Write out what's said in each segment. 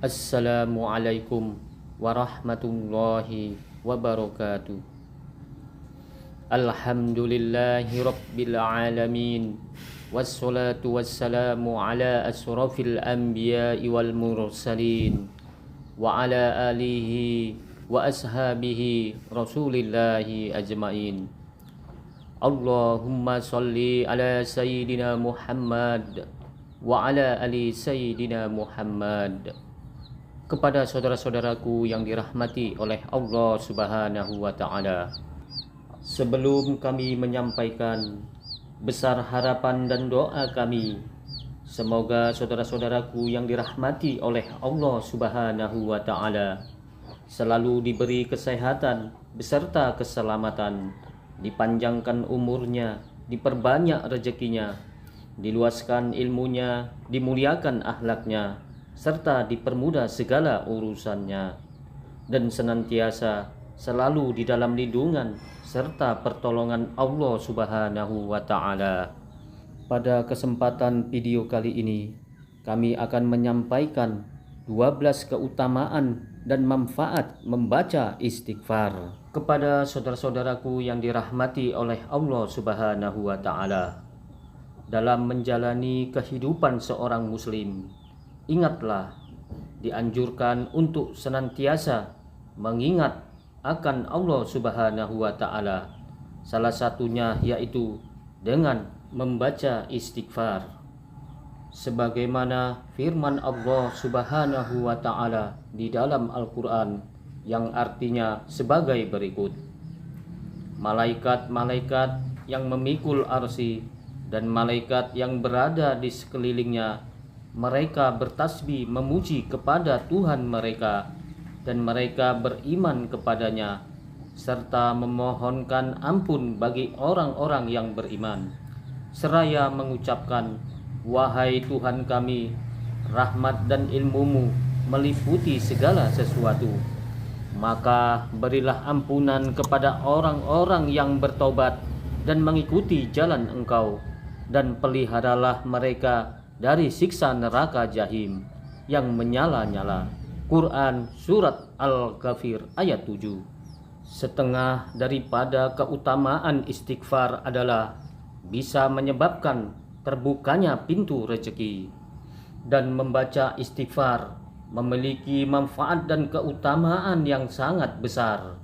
Assalamualaikum warahmatullahi wabarakatuh. Alhamdulillahi rabbil alamin. Wassalatu wassalamu ala asrafil anbiya'i wal mursalin wa ala alihi wa ashabihi rasulillahi ajmain. Allahumma salli ala sayyidina Muhammad wa ala ali sayyidina Muhammad. Kepada saudara-saudaraku yang dirahmati oleh Allah Subhanahu wa Ta'ala, sebelum kami menyampaikan besar harapan dan doa kami, semoga saudara-saudaraku yang dirahmati oleh Allah Subhanahu wa Ta'ala selalu diberi kesehatan beserta keselamatan, dipanjangkan umurnya, diperbanyak rezekinya, diluaskan ilmunya, dimuliakan akhlaknya, serta dipermudah segala urusannya, dan senantiasa selalu di dalam lindungan serta pertolongan Allah Subhanahu wa Ta'ala. Pada kesempatan video kali ini, kami akan menyampaikan 12 keutamaan dan manfaat membaca istighfar. Kepada saudara-saudaraku yang dirahmati oleh Allah Subhanahu wa Ta'ala, dalam menjalani kehidupan seorang muslim, ingatlah, dianjurkan untuk senantiasa mengingat akan Allah Subhanahu wa Ta'ala. Salah satunya yaitu dengan membaca istighfar. Sebagaimana firman Allah Subhanahu wa Ta'ala di dalam Al-Quran, yang artinya sebagai berikut: malaikat-malaikat yang memikul arsy dan malaikat yang berada di sekelilingnya, mereka bertasbih memuji kepada Tuhan mereka, dan mereka beriman kepadanya, serta memohonkan ampun bagi orang-orang yang beriman, seraya mengucapkan, wahai Tuhan kami, rahmat dan ilmu-Mu meliputi segala sesuatu. Maka berilah ampunan kepada orang-orang yang bertobat dan mengikuti jalan Engkau, dan peliharalah mereka dari siksa neraka jahim yang menyala-nyala. Quran Surat Al-Ghafir ayat 7. Setengah daripada keutamaan istighfar adalah bisa menyebabkan terbukanya pintu rezeki. Dan membaca istighfar memiliki manfaat dan keutamaan yang sangat besar.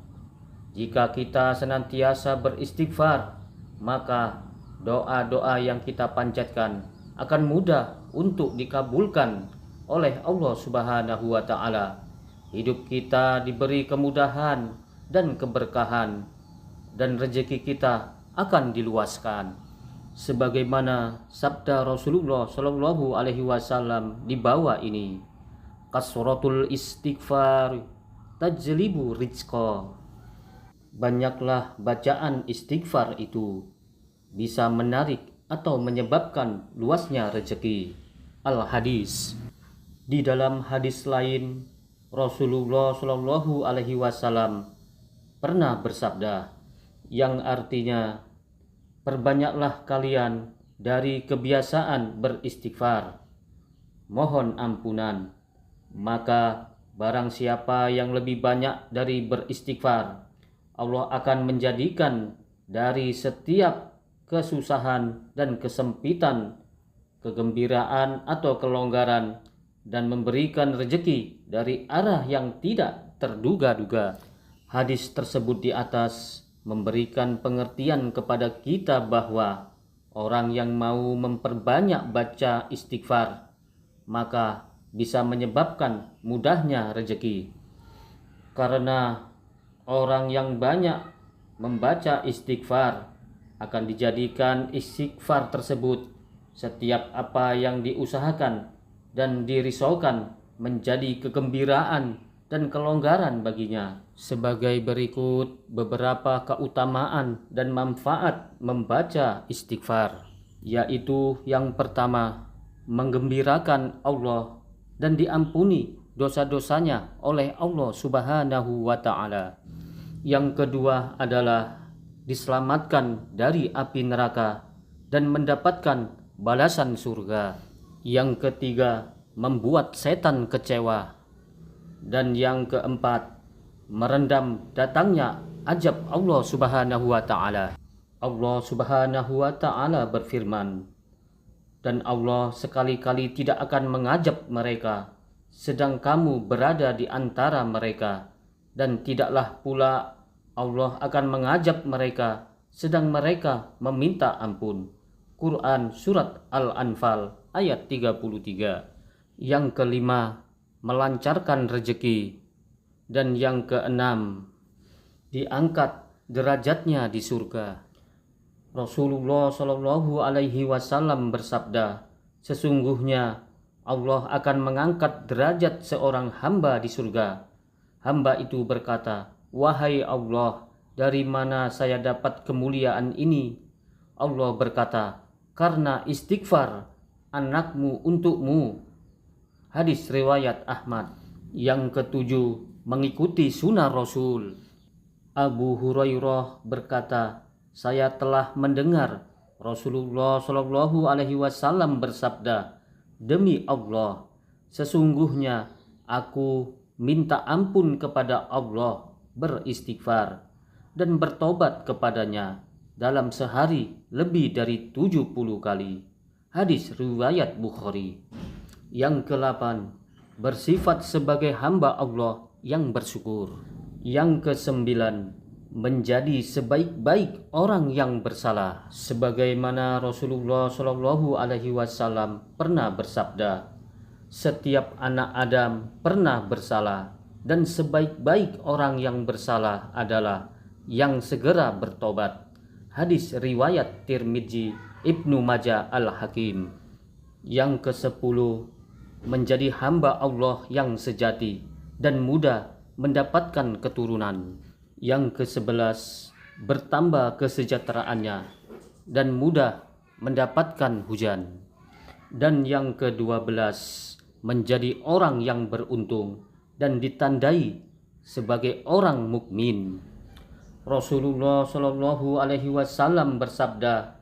Jika kita senantiasa beristighfar, maka doa-doa yang kita panjatkan akan mudah untuk dikabulkan oleh Allah Subhanahu wa Ta'ala. Hidup kita diberi kemudahan dan keberkahan, dan rezeki kita akan diluaskan. Sebagaimana sabda Rasulullah Shallallahu Alaihi Wasallam di bawah ini, kasratul istighfar tajlibu rizqa. Banyaklah bacaan istighfar itu bisa menarik atau menyebabkan luasnya rezeki. Al-Hadis. Di dalam hadis lain, Rasulullah Shallallahu Alaihi Wasallam pernah bersabda, yang artinya, perbanyaklah kalian dari kebiasaan beristighfar, mohon ampunan, maka barang siapa yang lebih banyak dari beristighfar, Allah akan menjadikan dari setiap kesusahan dan kesempitan kegembiraan atau kelonggaran, dan memberikan rezeki dari arah yang tidak terduga-duga. Hadis tersebut di atas memberikan pengertian kepada kita bahwa orang yang mau memperbanyak baca istighfar, maka bisa menyebabkan mudahnya rezeki. Karena orang yang banyak membaca istighfar akan dijadikan istighfar tersebut, setiap apa yang diusahakan dan dirisaukan, menjadi kegembiraan dan kelonggaran baginya. Sebagai berikut beberapa keutamaan dan manfaat membaca istighfar, yaitu yang pertama, menggembirakan Allah dan diampuni dosa-dosanya oleh Allah Subhanahu wa Ta'ala. Yang kedua adalah diselamatkan dari api neraka dan mendapatkan balasan surga. Yang ketiga, membuat setan kecewa Dan yang keempat, merendam datangnya ajab Allah Subhanahu wa taala. Allah Subhanahu wa taala berfirman, dan Allah sekali-kali tidak akan mengajab mereka sedang kamu berada di antara mereka, dan tidaklah pula Allah akan mengajab mereka sedang mereka meminta ampun. Quran Surat Al-Anfal ayat 33. Yang kelima, melancarkan rezeki. Dan yang keenam, diangkat derajatnya di surga. Rasulullah Shallallahu Alaihi Wasallam bersabda, sesungguhnya Allah akan mengangkat derajat seorang hamba di surga. Hamba itu berkata, wahai Allah, dari mana saya dapat kemuliaan ini? Allah berkata, karena istighfar anakmu untukmu. Hadis riwayat Ahmad. Yang ketujuh, mengikuti sunnah Rasul. Abu Hurairah berkata, saya telah mendengar Rasulullah Shallallahu Alaihi Wasallam bersabda, demi Allah, sesungguhnya aku minta ampun kepada Allah, beristighfar dan bertobat kepadanya dalam sehari lebih dari 70 kali. Hadis riwayat Bukhari. Yang ke-8, bersifat sebagai hamba Allah yang bersyukur. Yang ke-9, menjadi sebaik-baik orang yang bersalah, sebagaimana Rasulullah Shallallahu Alaihi Wasallam pernah bersabda, setiap anak Adam pernah bersalah, dan sebaik-baik orang yang bersalah adalah yang segera bertobat. Hadis riwayat Tirmidzi, Ibnu Majah, Al-Hakim. Yang ke-10, menjadi hamba Allah yang sejati dan mudah mendapatkan keturunan. Yang ke-11, bertambah kesejahteraannya dan mudah mendapatkan hujan. Dan yang ke-12, menjadi orang yang beruntung dan ditandai sebagai orang mukmin. Rasulullah Shallallahu Alaihi Wasallam bersabda,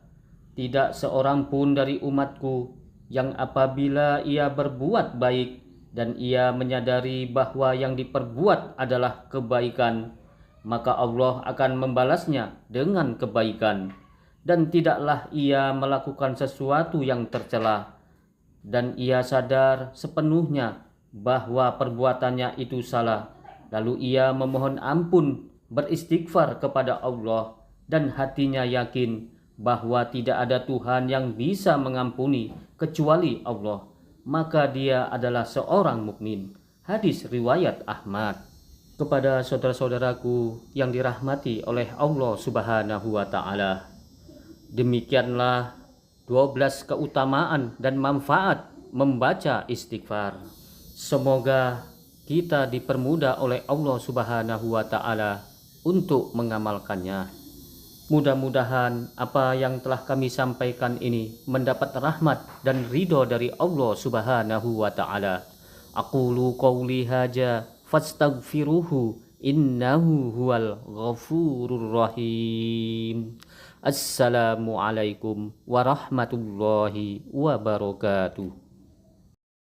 tidak seorang pun dari umatku yang apabila ia berbuat baik dan ia menyadari bahwa yang diperbuat adalah kebaikan, maka Allah akan membalasnya dengan kebaikan, dan tidaklah ia melakukan sesuatu yang tercela, dan ia sadar sepenuhnya bahwa perbuatannya itu salah, lalu ia memohon ampun, beristighfar kepada Allah, dan hatinya yakin bahwa tidak ada Tuhan yang bisa mengampuni kecuali Allah, maka dia adalah seorang mukmin. Hadis riwayat Ahmad. Kepada saudara-saudaraku yang dirahmati oleh Allah Subhanahu wa taala, demikianlah 12 keutamaan dan manfaat membaca istighfar. Semoga kita dipermudah oleh Allah Subhanahu wa taala untuk mengamalkannya. Mudah-mudahan apa yang telah kami sampaikan ini mendapat rahmat dan ridho dari Allah Subhanahu wa taala. Aqulu qauli haja fastaghfiruhu innahu huwal ghafurur rahim. Assalamualaikum warahmatullahi wabarakatuh.